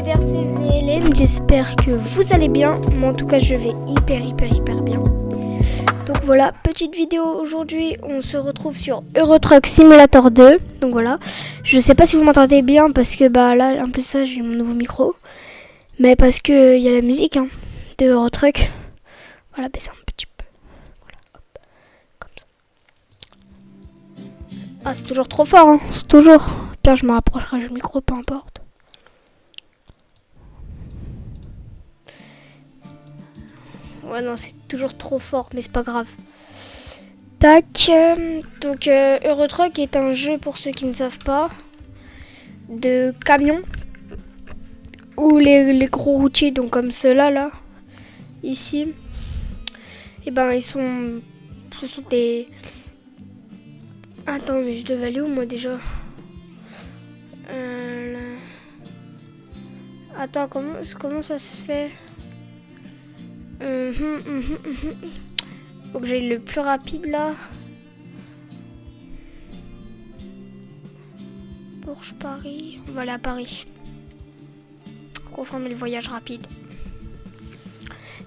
Salut, c'est Hélène, j'espère que vous allez bien. Moi en tout cas je vais hyper bien. Donc voilà, petite vidéo aujourd'hui, on se retrouve sur Euro Truck Simulator 2. Donc voilà, je sais pas si vous m'entendez bien parce que bah là en plus ça j'ai mon nouveau micro. Mais parce que il y a la musique de Euro Truck. Voilà, baissez un petit peu. Voilà, hop, comme ça. Ah c'est toujours trop fort, c'est toujours. Pire je me rapprocherai du micro, peu importe. Ouais non c'est toujours trop fort mais c'est pas grave. Tac, donc Euro Truck est un jeu pour ceux qui ne savent pas de camions ou les gros routiers donc comme ceux-là là ici et ben ce sont des attends mais je devais aller où moi déjà attends comment ça se fait faut que j'aille le plus rapide là. Bourges Paris, on va aller à Paris. Confirmer le voyage rapide.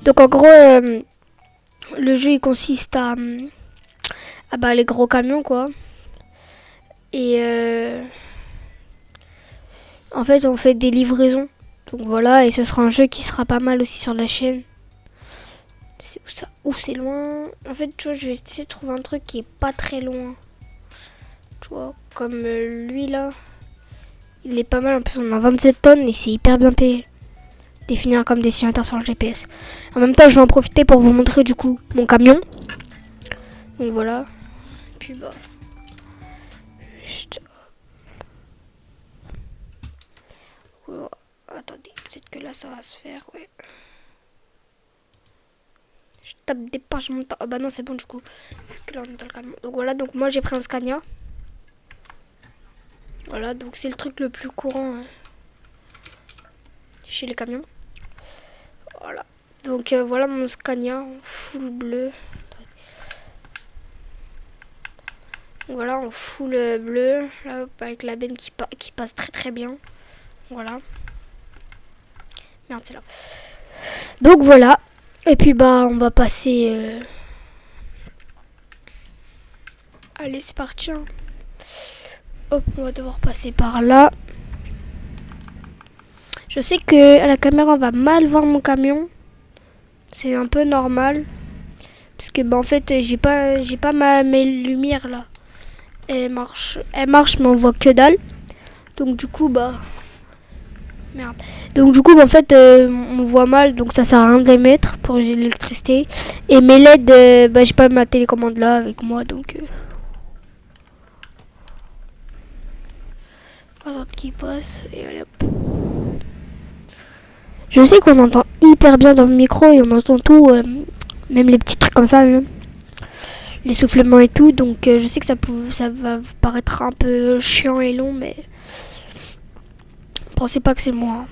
Donc en gros le jeu il consiste à bah, les gros camions quoi. Et en fait on fait des livraisons. Donc voilà, et ce sera un jeu qui sera pas mal aussi sur la chaîne. C'est où ça? Ouh c'est loin. En fait tu vois je vais essayer de trouver un truc qui est pas très loin. Tu vois, comme lui là. Il est pas mal, en plus on a 27 tonnes et c'est hyper bien payé. Définir comme destinataire sur le GPS. En même temps je vais en profiter pour vous montrer du coup mon camion. Donc voilà. Et puis bah. Juste. Oh, attendez, peut-être que là ça va se faire, ouais. Je tape des pages mon temps. Ah bah non c'est bon du coup. Que là on est dans le camion. Donc voilà, donc moi j'ai pris un Scania. Voilà, donc c'est le truc le plus courant chez les camions. Voilà. Donc voilà mon Scania en full bleu. Voilà, en full bleu, là, avec la benne qui passe très bien. Voilà. Merde, c'est là. Donc voilà. Et puis bah on va passer. Allez, c'est parti. Hop, on va devoir passer par là. Je sais que à la caméra on va mal voir mon camion. C'est un peu normal. Parce que bah en fait j'ai pas mes lumières là. Elle marche mais on voit que dalle. Donc du coup bah merde. Donc du coup bah, en fait on voit mal donc ça sert à rien de les mettre pour l'électricité. Et mes LED bah j'ai pas ma télécommande là avec moi donc attends qu'il passe et allez hop. Je sais qu'on entend hyper bien dans le micro et on entend tout même les petits trucs comme ça même. L'essoufflement et tout, donc je sais que ça va vous paraître un peu chiant et long, mais pensez pas que c'est moi.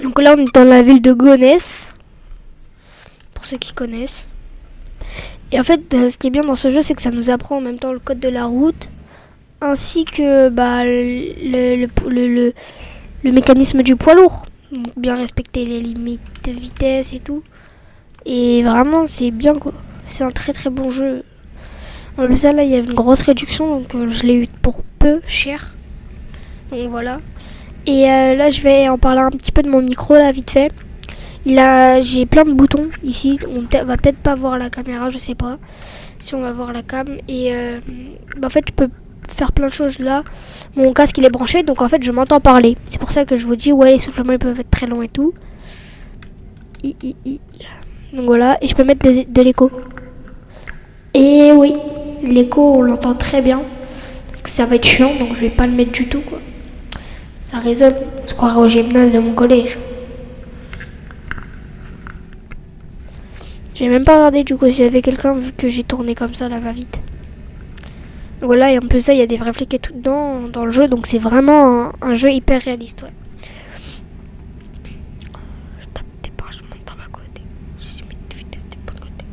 Donc là on est dans la ville de Gonesse, pour ceux qui connaissent. Et en fait ce qui est bien dans ce jeu c'est que ça nous apprend en même temps le code de la route, ainsi que bah, le mécanisme du poids lourd. Donc bien respecter les limites de vitesse et tout. Et vraiment c'est bien quoi, c'est un très bon jeu. En plus là il y a une grosse réduction donc je l'ai eu pour peu cher. Donc voilà. Et là je vais en parler un petit peu de mon micro là vite fait. J'ai plein de boutons ici. On va peut-être pas voir la caméra, je sais pas si on va voir la cam. Et en fait tu peux faire plein de choses là. Mon casque il est branché donc en fait je m'entends parler. C'est pour ça que je vous dis ouais les soufflements ils peuvent être très longs et tout. Donc voilà, et je peux mettre de l'écho. Et oui, l'écho on l'entend très bien. Donc ça va être chiant donc je vais pas le mettre du tout quoi. Ça résonne, je croirais au gymnase de mon collège. J'ai même pas regardé du coup s'il y avait quelqu'un vu que j'ai tourné comme ça là va vite. Donc voilà, et en plus ça il y a des vrais flics et tout dans le jeu donc c'est vraiment un jeu hyper réaliste ouais. Je tape des pages, je monte à côté. Je mets des vitesses de bon côté.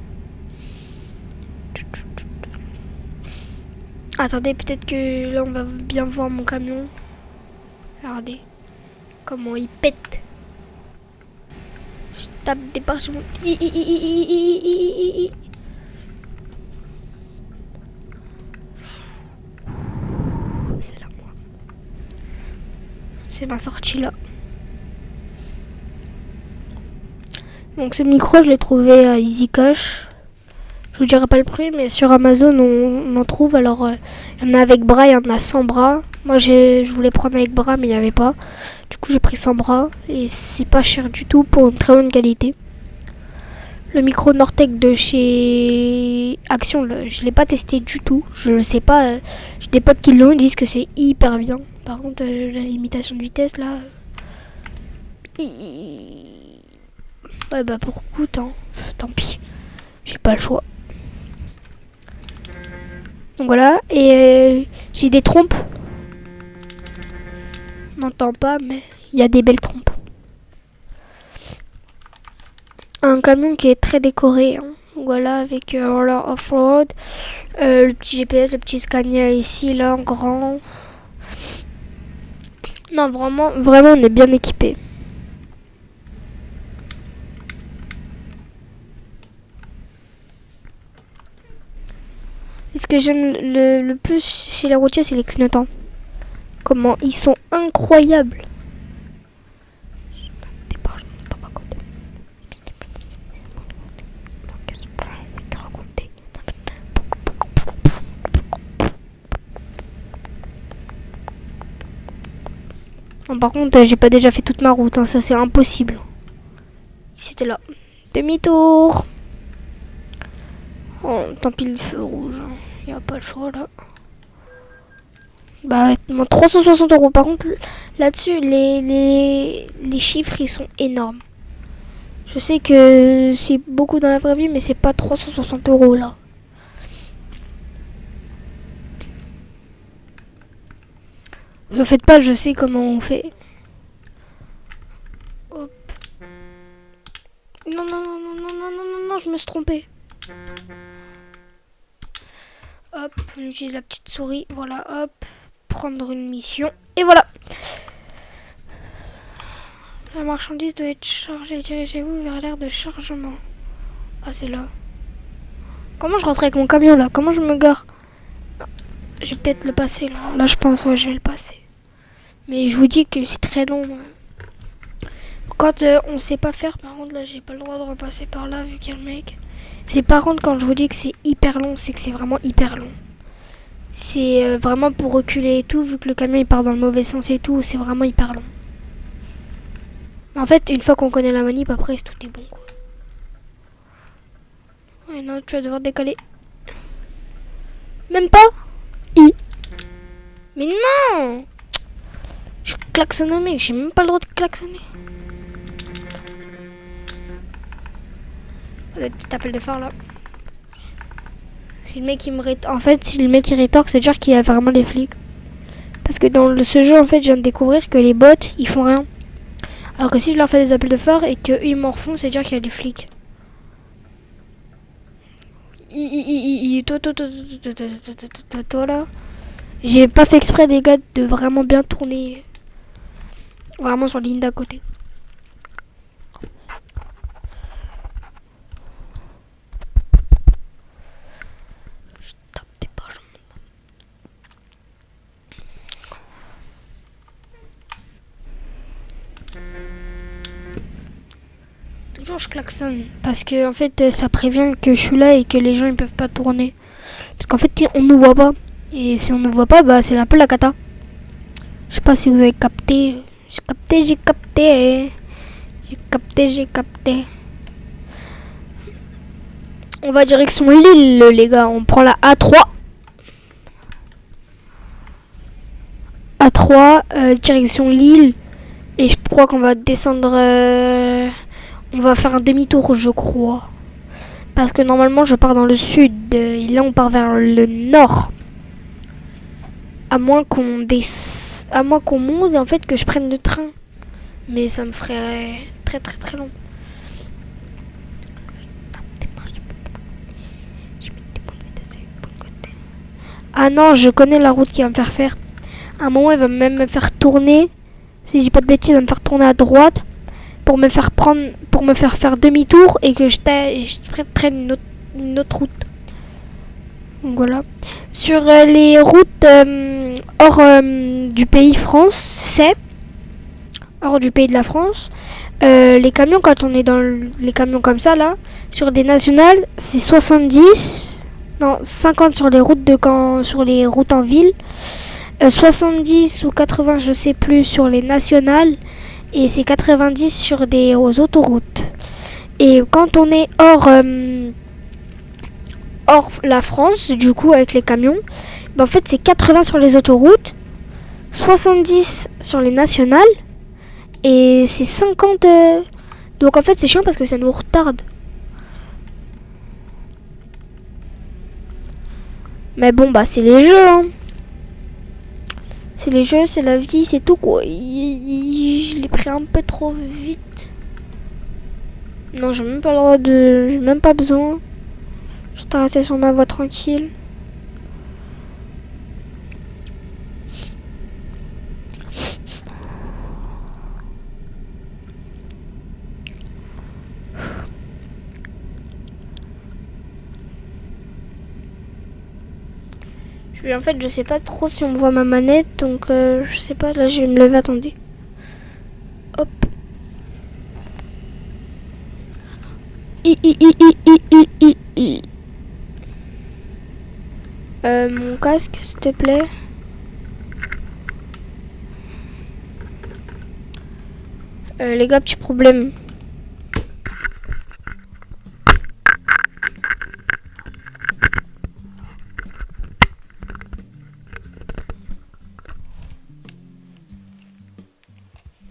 Attendez, peut-être que là on va bien voir mon camion. Regardez. Comment il pète. Je tape des parchemins. C'est là, moi. C'est ma sortie là. Donc ce micro, je l'ai trouvé à Easy Cash. Je vous dirai pas le prix, mais sur Amazon, on en trouve. Alors, il y en a avec bras, il y en a sans bras. Moi, je voulais prendre avec bras, mais il n'y avait pas. Du coup, j'ai pris sans bras. Et c'est pas cher du tout pour une très bonne qualité. Le micro Nortec de chez Action, je l'ai pas testé du tout. Je ne sais pas. J'ai des potes qui l'ont, ils disent que c'est hyper bien. Par contre, la limitation de vitesse, là... Ouais, bah pour coup, tant pis. J'ai pas le choix. Donc voilà, et j'ai des trompes. On n'entend pas, mais il y a des belles trompes. Un camion qui est très décoré. Hein. Voilà, avec leur off-road. Le petit GPS, le petit scanner ici, là, en grand. Non, vraiment, on est bien équipé. Et ce que j'aime le plus chez les routiers, c'est les clignotants. Comment ils sont incroyables. Bon, par contre, j'ai pas déjà fait toute ma route, hein, ça c'est impossible. C'était là. Demi-tour. Oh, tant pis le feu rouge. Il n'y a pas le choix là. Bah, 360 €. Par contre, là-dessus, les chiffres, ils sont énormes. Je sais que c'est beaucoup dans la vraie vie, mais c'est pas 360 € là. Ne faites pas, je sais comment on fait. Hop. Non, je me suis trompée. Hop, on utilise la petite souris. Voilà, hop. Prendre une mission. Et voilà. La marchandise doit être chargée. Dirigez-vous vers l'aire de chargement. Ah, c'est là. Comment je rentre avec mon camion là? Comment je me gare? Je vais peut-être le passer là. Là, je pense, ouais, je vais le passer. Mais je vous dis que c'est très long. Quand on sait pas faire, par contre, là, j'ai pas le droit de repasser par là vu qu'il y a le mec. C'est par contre, quand je vous dis que c'est hyper long, c'est que c'est vraiment hyper long. C'est vraiment pour reculer et tout, vu que le camion il part dans le mauvais sens et tout, c'est vraiment hyper long. En fait, une fois qu'on connaît la manip, après, tout est bon, quoi. Ouais, non, tu vas devoir décaler. Même pas? Mais non! Je klaxonne un mec, j'ai même pas le droit de klaxonner. Des petits appels de phare là. Si le mec il me en fait, si le mec il rétorque, c'est dire qu'il y a vraiment les flics. Parce que dans ce jeu, en fait, je viens de découvrir que les bots, ils font rien. Alors que si je leur fais des appels de phare et qu'ils m'en refont, c'est dire qu'il y a des flics. Toi là. J'ai pas fait exprès des gars de vraiment bien tourner. Vraiment sur la ligne d'à côté. Je tape des pages. Toujours je klaxonne. Parce que en fait ça prévient que je suis là et que les gens ils peuvent pas tourner. Parce qu'en fait on nous voit pas. Et si on ne voit pas, bah c'est un peu la cata. Je sais pas si vous avez capté. J'ai capté. On va direction Lille, les gars. On prend la A3. Direction Lille. Et je crois qu'on va descendre... on va faire un demi-tour, je crois. Parce que normalement, je pars dans le sud. Et là, on part vers le nord. À moins qu'on monte et en fait que je prenne le train. Mais ça me ferait très très très long. Ah non, je connais la route qui va me faire faire. À un moment, il va même me faire tourner Si je dis pas de bêtises, va me faire tourner à droite pour me faire faire demi-tour et que je traîne une autre route. Donc voilà. Sur les routes hors du pays France, hors du pays de la France, les camions, quand on est dans les camions comme ça là, sur des nationales, c'est 70, non 50 sur les routes en ville, 70 ou 80 je sais plus sur les nationales, et c'est 90 sur des autoroutes. Et quand on est hors la France, du coup avec les camions, en fait c'est 80 sur les autoroutes, 70 sur les nationales, et c'est 50. Donc en fait c'est chiant parce que ça nous retarde. Mais bon bah c'est les jeux hein. C'est les jeux, c'est la vie, c'est tout quoi. Je l'ai pris un peu trop vite. Non, j'ai même pas le droit de... J'ai même pas besoin. Je t'ai arrêté sur ma voie tranquille. En fait, je sais pas trop si on voit ma manette, donc je sais pas. Là, je vais me lever, attendez. Hop. Mon casque, s'il te plaît. Les gars, petit problème.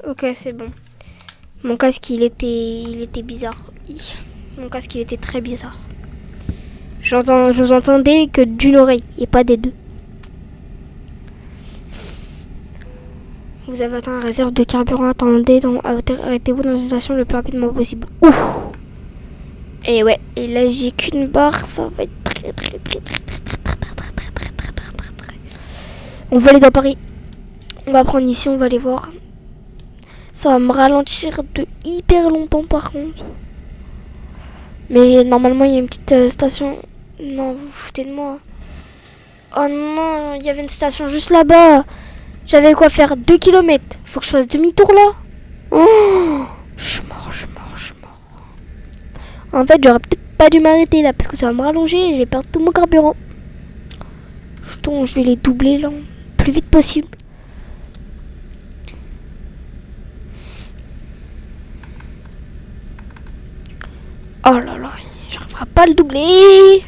Ok, c'est bon. Mon casque, il était bizarre. Mon casque, il était très bizarre. Je vous entendais que d'une oreille et pas des deux. Vous avez atteint la réserve de carburant. Arrêtez-vous dans une station le plus rapidement possible. Ouf. Et ouais, et là j'ai qu'une barre, ça va être très. On va aller dans Paris. On va prendre ici, on va aller voir. Ça va me ralentir de hyper longtemps par contre. Mais normalement il y a une petite station. Non, vous foutez de moi. Oh non, il y avait une station juste là-bas. J'avais quoi faire 2 km. Faut que je fasse demi-tour là. Oh, je suis mort. En fait, j'aurais peut-être pas dû m'arrêter là parce que ça va me rallonger et je vais perdre tout mon carburant. Je vais les doubler là, le plus vite possible. Oh là là, j'arriverai pas à le doubler.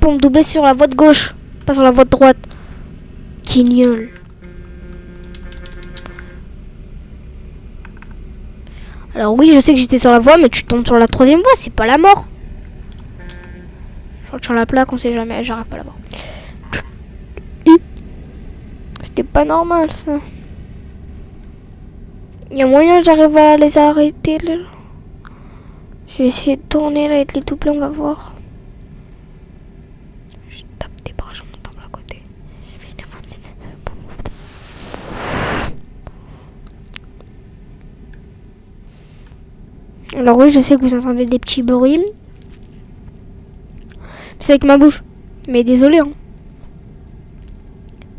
Pour me doubler sur la voie de gauche, pas sur la voie de droite. Quignol. Alors oui, je sais que j'étais sur la voie, mais tu tombes sur la 3e voie, c'est pas la mort. Je retiens la plaque, on sait jamais, j'arrive pas à la voir. C'était pas normal ça. Il y a moyen que j'arrive à les arrêter là. Je vais essayer de tourner là et de les doubler, on va voir. Je tape des bras, je monte à côté. Alors oui, je sais que vous entendez des petits bruits. C'est avec ma bouche. Mais désolé hein.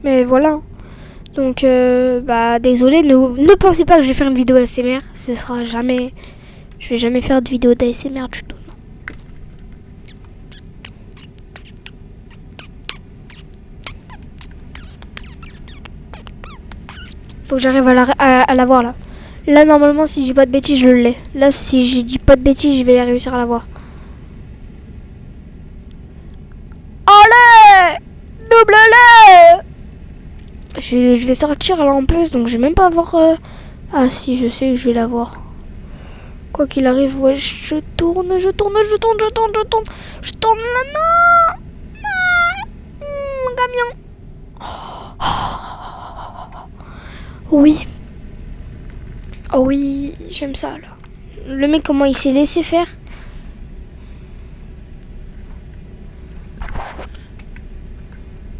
Mais voilà. Donc désolé, ne pensez pas que je vais faire une vidéo ASMR. Ce sera jamais. Je vais jamais faire de vidéo d'ASMR du tout. Non. Faut que j'arrive à la voir là. Là normalement si je dis pas de bêtises je l'ai. Là si je dis pas de bêtises je vais réussir à la voir. Allez, double-le. Je vais sortir là en plus donc je vais même pas voir. Ah si, je sais que je vais la voir. Quoi qu'il arrive, ouais, je tourne là, non. Mon camion. Oui. Oh oui, j'aime ça là. Le mec comment il s'est laissé faire.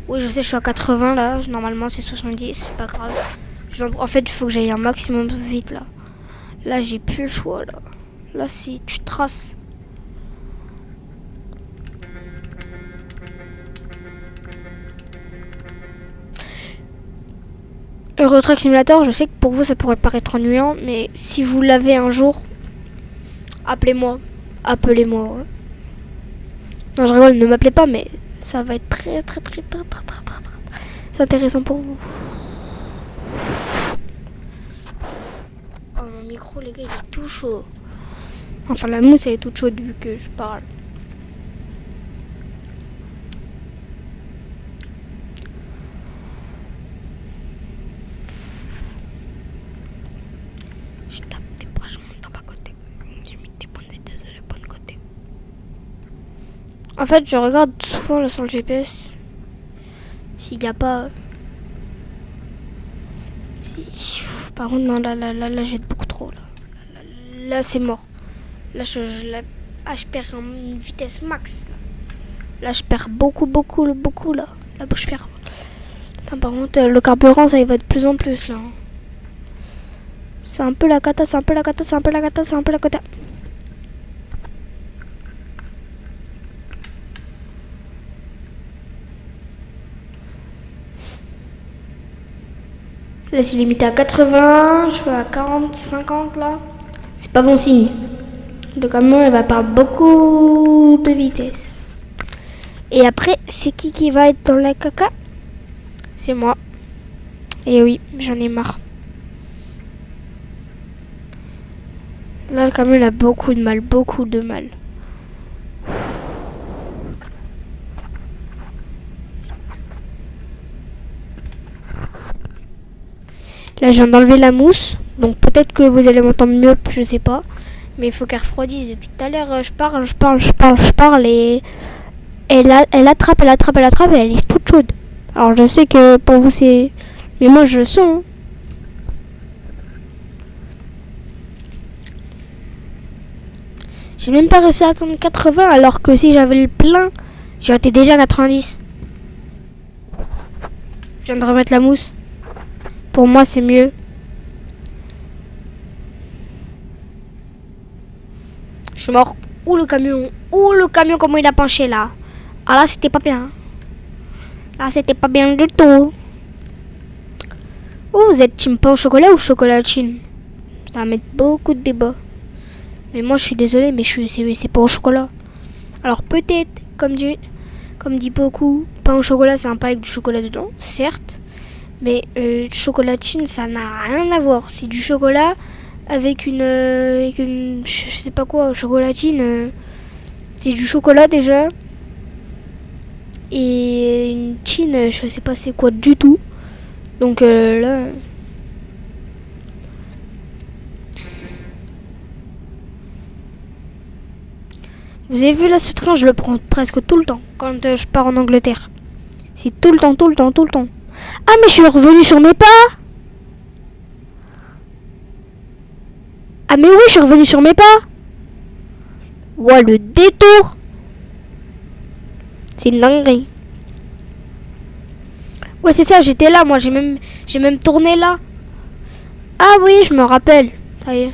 Oui, je sais, je suis à 80 là. Normalement, c'est 70, c'est pas grave. En fait, il faut que j'aille un maximum vite là. Là, j'ai plus le choix là. Là, si tu traces. Euro Truck Simulator, je sais que pour vous ça pourrait paraître ennuyant, mais si vous l'avez un jour, appelez-moi. Appelez-moi. Ouais. Non, je rigole, ne m'appelez pas, mais ça va être très intéressant pour vous. Oh, mon micro, les gars, il est tout chaud. Enfin, la mousse, elle est toute chaude vu que je parle. Je tape des bras, je monte en bas côté. J'ai mis des points de vitesse et les points de côté. En fait, je regarde souvent là sur le GPS. S'il n'y a pas... Par contre, non, là, j'aide beaucoup trop. Là, c'est mort. Là, je perds une vitesse max. Là, je perds beaucoup, là. Là, je perds. Enfin, par contre, le carburant, ça, il va de plus en plus, là. C'est un peu la cata. Là, c'est limité à 80, je suis à 40, 50 là. C'est pas bon signe. Le camion, il va perdre beaucoup de vitesse. Et après, c'est qui va être dans la caca? C'est moi. Et oui, j'en ai marre. Là, le camion, il a beaucoup de mal. Là, je viens d'enlever la mousse. Donc, peut-être que vous allez m'entendre mieux, je sais pas. Mais il faut qu'elle refroidisse. Depuis tout à l'heure, je parle. Et elle attrape. Et elle est toute chaude. Alors, je sais que pour vous, c'est... Mais moi, je le sens. Hein. J'ai même pas réussi à attendre 80. Alors que si j'avais le plein, j'aurais été déjà à 90. Je viens de remettre la mousse. Pour moi, c'est mieux. Je suis mort. Ouh, le camion, comment il a penché, là. Ah, là, c'était pas bien. Là, c'était pas bien du tout. Ouh, vous êtes team pain au chocolat ou chocolatine? Ça va mettre beaucoup de débats. Mais moi, je suis désolée, mais c'est pas au chocolat. Alors, peut-être, comme dit beaucoup, pain au chocolat, c'est un pain avec du chocolat dedans, certes. Mais chocolatine, ça n'a rien à voir. C'est du chocolat avec une je sais pas quoi, chocolatine. C'est du chocolat déjà. Et une tine, je sais pas c'est quoi du tout. Donc là... Vous avez vu là ce train, je le prends presque tout le temps quand je pars en Angleterre. C'est tout le temps. Ah mais je suis revenu sur mes pas. Ah mais oui, je suis revenu sur mes pas. Ouah, le détour. C'est une dinguerie. Ouais, c'est ça, j'étais là, moi, j'ai même tourné là. Ah oui, je me rappelle. Ça y est.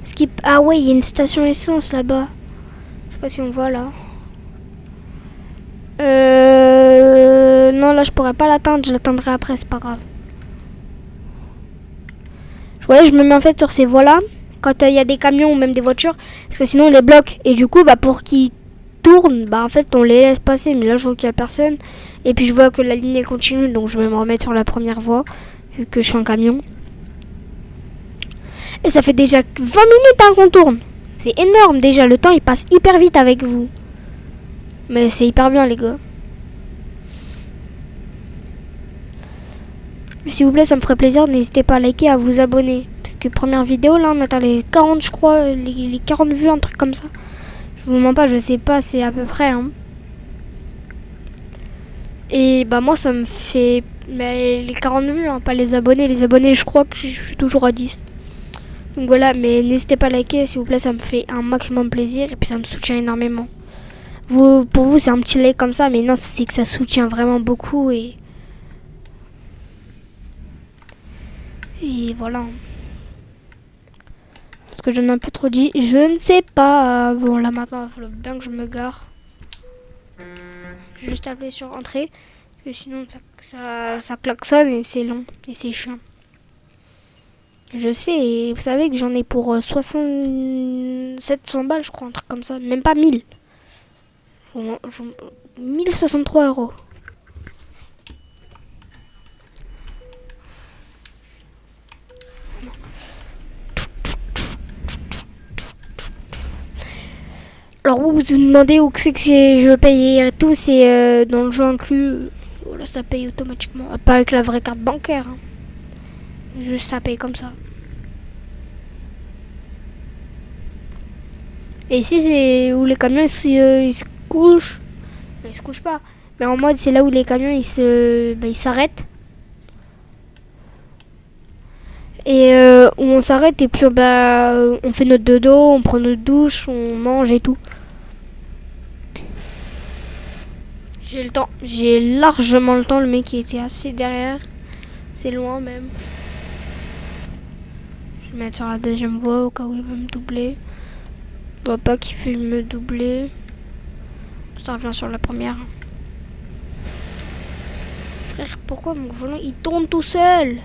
Skip. Ah ouais, il y a une station essence là-bas. Je sais pas si on voit là. Non, là, je pourrais pas l'atteindre, je l'atteindrai après, c'est pas grave. Ouais, je me mets en fait sur ces voies-là. Quand il y a des camions ou même des voitures, parce que sinon on les bloque. Et du coup, pour qu'ils tournent, en fait on les laisse passer. Mais là je vois qu'il n'y a personne. Et puis je vois que la ligne continue, donc je vais me remettre sur la première voie, vu que je suis en camion. Et ça fait déjà 20 minutes qu'on tourne. C'est énorme déjà, le temps il passe hyper vite avec vous. Mais c'est hyper bien les gars. S'il vous plaît, ça me ferait plaisir, n'hésitez pas à liker, à vous abonner. Parce que première vidéo, là, on atteint les 40, je crois, les 40 vues, un truc comme ça. Je vous mens pas, je sais pas, c'est à peu près. Hein. Et moi, ça me fait les 40 vues, hein, pas les abonnés. Les abonnés, je crois que je suis toujours à 10. Donc voilà, mais n'hésitez pas à liker, s'il vous plaît, ça me fait un maximum plaisir. Et puis ça me soutient énormément. Pour vous, c'est un petit like comme ça, mais non, c'est que ça soutient vraiment beaucoup et... Et voilà. Parce que j'en ai un peu trop dit. Je ne sais pas. Bon, là maintenant, il va falloir bien que je me gare. Je vais juste appeler sur entrée. Parce que sinon, ça klaxonne et c'est long. Et c'est chiant. Je sais. Et vous savez que j'en ai pour 700 balles, je crois. Un truc comme ça. Même pas 1000. 1063 euros. Alors vous vous demandez où c'est que je paye tout, c'est dans le jeu inclus. Voilà, ça paye automatiquement. Pas avec la vraie carte bancaire. Hein. Juste ça paye comme ça. Et ici c'est où les camions ils se couchent. Enfin, ils se couchent pas. Mais en mode c'est là où les camions ils s'arrêtent. Et où on s'arrête et puis on fait notre dodo, on prend notre douche, on mange et tout. J'ai le temps, j'ai largement le temps, le mec qui était assez derrière. C'est loin même. Je vais mettre sur la deuxième voie au cas où il va me doubler. Je vois pas qu'il fait me doubler. Ça revient sur la première. Frère, pourquoi mon volant il tourne tout seul?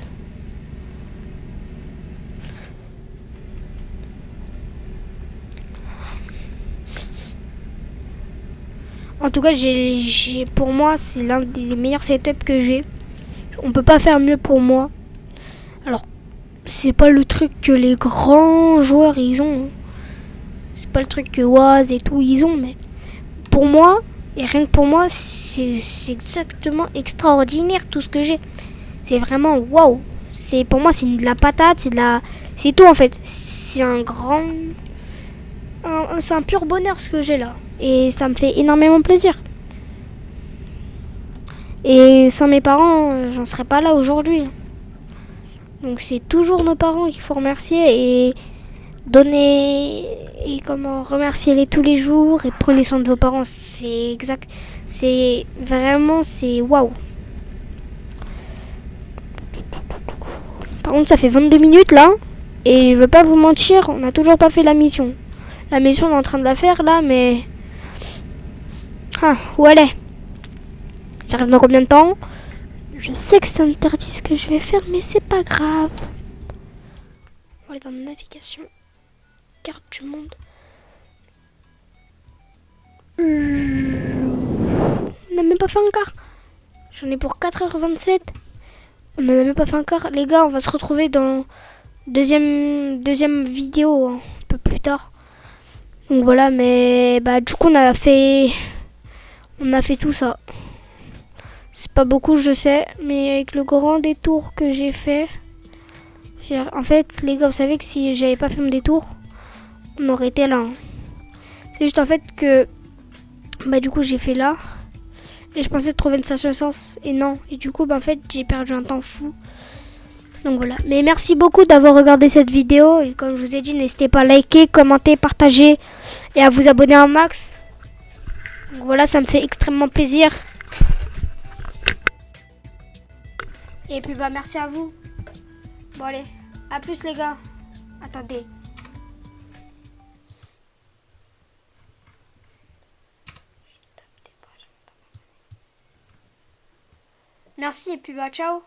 En tout cas, pour moi, c'est l'un des meilleurs setups que j'ai. On peut pas faire mieux pour moi. Alors, c'est pas le truc que les grands joueurs ils ont. C'est pas le truc que Waz et tout ils ont, mais pour moi, et rien que pour moi, c'est exactement extraordinaire tout ce que j'ai. C'est vraiment waouh. Pour moi, c'est de la patate, c'est tout en fait. C'est c'est un pur bonheur ce que j'ai là. Et ça me fait énormément plaisir. Et sans mes parents, j'en serais pas là aujourd'hui. Donc c'est toujours nos parents qu'il faut remercier et donner et comment remercier-les tous les jours et prenez soin de vos parents. C'est exact. C'est vraiment, c'est waouh. Par contre, ça fait 22 minutes là. Et je veux pas vous mentir, on n'a toujours pas fait la mission. La mission, on est en train de la faire là, mais... Ah, où elle est? J'arrive dans combien de temps? Je sais que c'est interdit ce que je vais faire, mais c'est pas grave. On va aller dans navigation. Carte du monde. On n'a même pas fait un quart. J'en ai pour 4h27. On n'en a même pas fait un quart. Les gars, on va se retrouver dans deuxième vidéo un peu plus tard. Donc voilà, mais du coup on a fait tout ça. C'est pas beaucoup, je sais, mais avec le grand détour que j'ai fait, en fait les gars, vous savez que si j'avais pas fait mon détour, on aurait été là. Hein. C'est juste en fait que du coup j'ai fait là et je pensais trouver une station essence et non, et du coup en fait j'ai perdu un temps fou. Donc voilà, mais merci beaucoup d'avoir regardé cette vidéo et comme je vous ai dit, n'hésitez pas à liker, commenter, partager et à vous abonner un max. Donc voilà, ça me fait extrêmement plaisir. Et puis merci à vous. Bon allez, à plus les gars. Attendez. Merci et puis ciao.